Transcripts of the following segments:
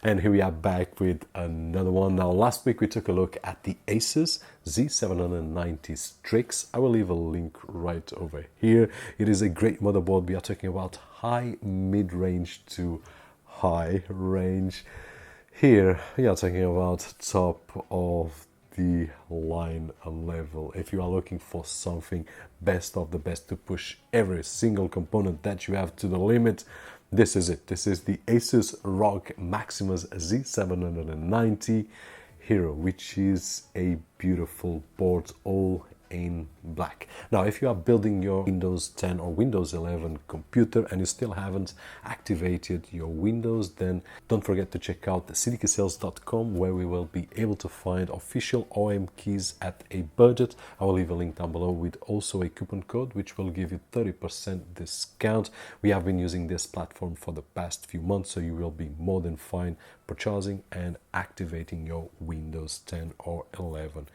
And here we are back with another one. Now, last week we took a look at the ASUS Z790 Strix. I will leave a link right over here. It is a great motherboard. We are talking about high mid-range to high range. Here we are talking about top of the line level. If you are looking for something best of the best to push every single component that you have to the limit, this is it. This is the ASUS ROG Maximus Z790 Hero, which is a beautiful board all in black. Now, if you are building your Windows 10 or Windows 11 computer and you still haven't activated your Windows, then don't forget to check out the cdksales.com, where we will be able to find official OEM keys at a budget. I will leave a link down below with also a coupon code which will give you 30% discount. We have been using this platform for the past few months, so you will be more than fine purchasing and activating your Windows 10 or 11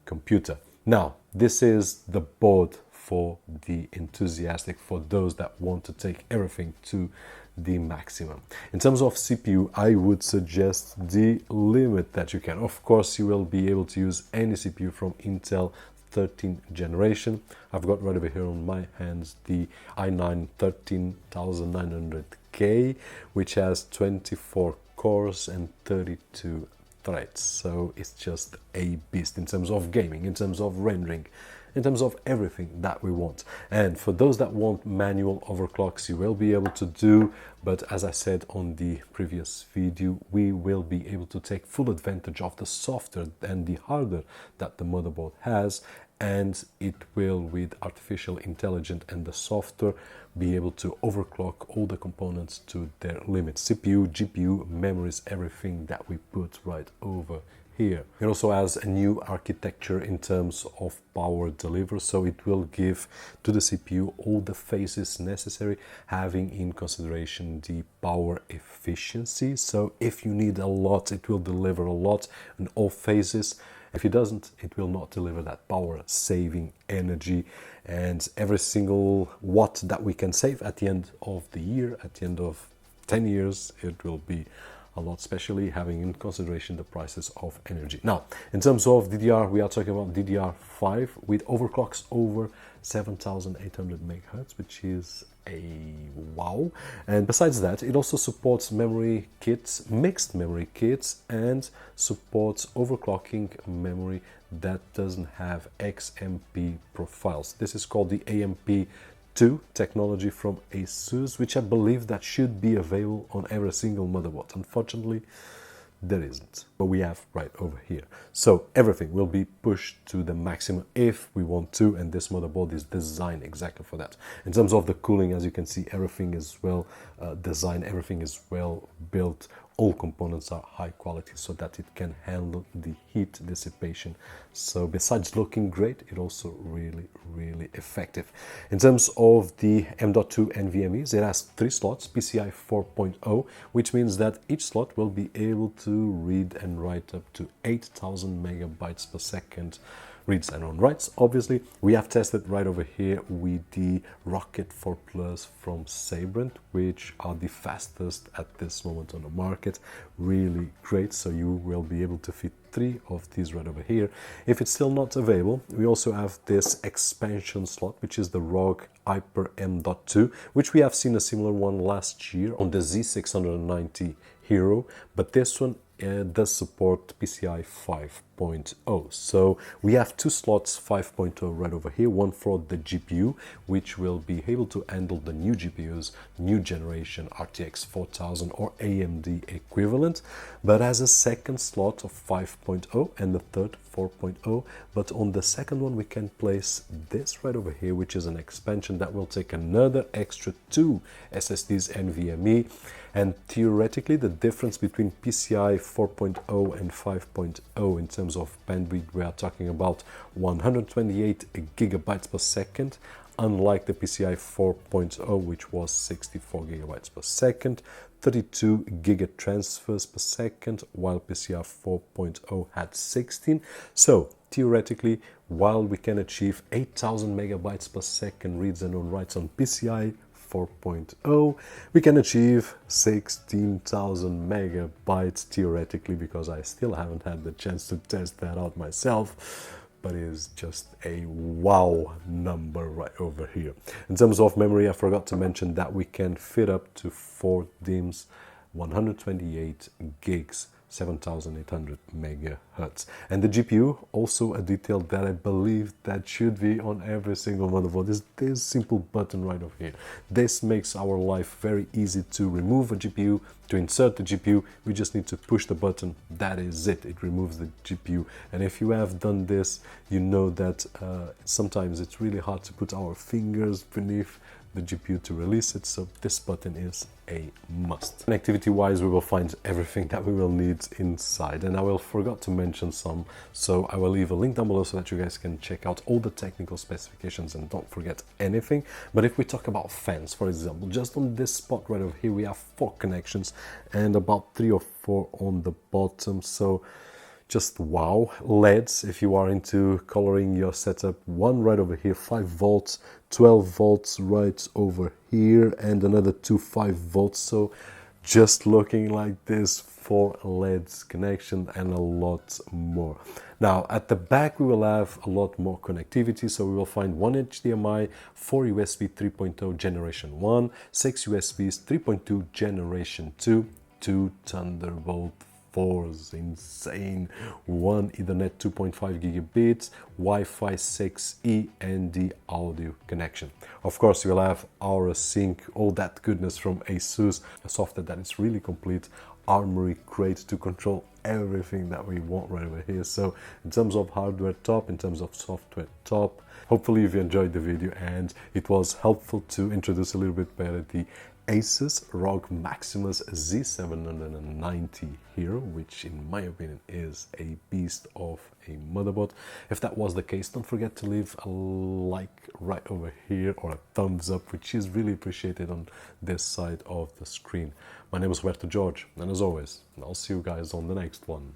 computer. Now, this is the board for the enthusiastic, for those that want to take everything to the maximum. In terms of CPU, I would suggest the limit that you can. Of course, you will be able to use any CPU from Intel 13th generation. I've got right over here on my hands the i9 13900K, which has 24 cores and 32 threads. So it's just a beast in terms of gaming, in terms of rendering, in terms of everything that we want. And for those that want manual overclocks, you will be able to do, but as I said on the previous video, we will be able to take full advantage of the software and the hardware that the motherboard has, and it will, with artificial intelligence and the software, be able to overclock all the components to their limits. CPU, GPU, memories, everything that we put right over here. It also has a new architecture in terms of power delivery, so it will give to the CPU all the phases necessary, having in consideration the power efficiency. So if you need a lot, it will deliver a lot in all phases. If it doesn't, it will not deliver that power saving energy, and every single watt that we can save at the end of the year, at the end of 10 years, it will be a lot, especially having in consideration the prices of energy. Now, in terms of DDR, we are talking about DDR5 with overclocks over 7800 megahertz, which is a wow. And besides that, it also supports memory kits, mixed memory kits, and supports overclocking memory that doesn't have XMP profiles. This is called the AMP2 technology from ASUS, which I believe that should be available on every single motherboard. Unfortunately, there isn't, but we have right over here. So everything will be pushed to the maximum if we want to, and this motherboard is designed exactly for that. In terms of the cooling, as you can see, everything is well designed, everything is well built. All components are high quality so that it can handle the heat dissipation. So besides looking great, it also really effective. In terms of the M.2 NVMEs, it has 3 slots, PCIe 4.0, which means that each slot will be able to read and write up to 8,000 megabytes per second reads and on writes. Obviously, we have tested right over here with the Rocket 4 Plus from Sabrent, which are the fastest at this moment on the market. Really great. So you will be able to fit 3 of these right over here. If it's still not available, we also have this expansion slot, which is the ROG Hyper M.2, which we have seen a similar one last year on the Z690 Hero, but this one does support PCIe 5.0. So we have 2 slots 5.0 right over here, one for the GPU, which will be able to handle the new GPUs, new generation RTX 4000 or AMD equivalent, but as a second slot of 5.0 and the third 4.0. But on the second one, we can place this right over here, which is an expansion that will take another extra 2 SSDs NVMe. And theoretically, the difference between PCIe 4.0 and 5.0 in terms of bandwidth, we are talking about 128 gigabytes per second, unlike the PCIe 4.0, which was 64 gigabytes per second, 32 giga transfers per second, while PCIe 4.0 had 16. So theoretically, while we can achieve 8,000 megabytes per second reads and writes on PCIe 4.0, we can achieve 16,000 megabytes theoretically, because I still haven't had the chance to test that out myself. But it's just a wow number right over here. In terms of memory, I forgot to mention that we can fit up to 4 DIMMs, 128 gigs, 7800 megahertz. And the GPU, also a detail that I believe that should be on every single motherboard, is this simple button right over here. This makes our life very easy to remove a GPU, to insert the GPU. We just need to push the button. That is it. It removes the GPU. And if you have done this, you know that sometimes it's really hard to put our fingers beneath the GPU to release it, so this button is a must. Connectivity wise, we will find everything that we will need inside, and I will forgot to mention some, so I will leave a link down below so that you guys can check out all the technical specifications and don't forget anything. But if we talk about fans, for example, just on this spot right over here we have 4 connections and about 3 or 4 on the bottom, so just wow. LEDs, if you are into coloring your setup, one right over here, 5 volts, 12 volts right over here, and another 2 5 volts. So just looking like this, 4 LEDs connection and a lot more. Now at the back we will have a lot more connectivity, so we will find 1 HDMI, 4 USB 3.0 generation 1, 6 USBs 3.2 generation 2, 2 Thunderbolt 4s, insane, 1 Ethernet 2.5 gigabits, Wi-Fi 6E, and the audio connection. Of course, you'll have our sync, all that goodness from ASUS, a software that is really complete, Armory Crate to control everything that we want right over here. So in terms of hardware top, in terms of software top, hopefully you've enjoyed the video and it was helpful to introduce a little bit better the ASUS ROG Maximus Z790 here, which in my opinion is a beast of a motherboard. If that was the case, don't forget to leave a like right over here or a thumbs up, which is really appreciated on this side of the screen. My name is Roberto, and as always, I'll see you guys on the next one.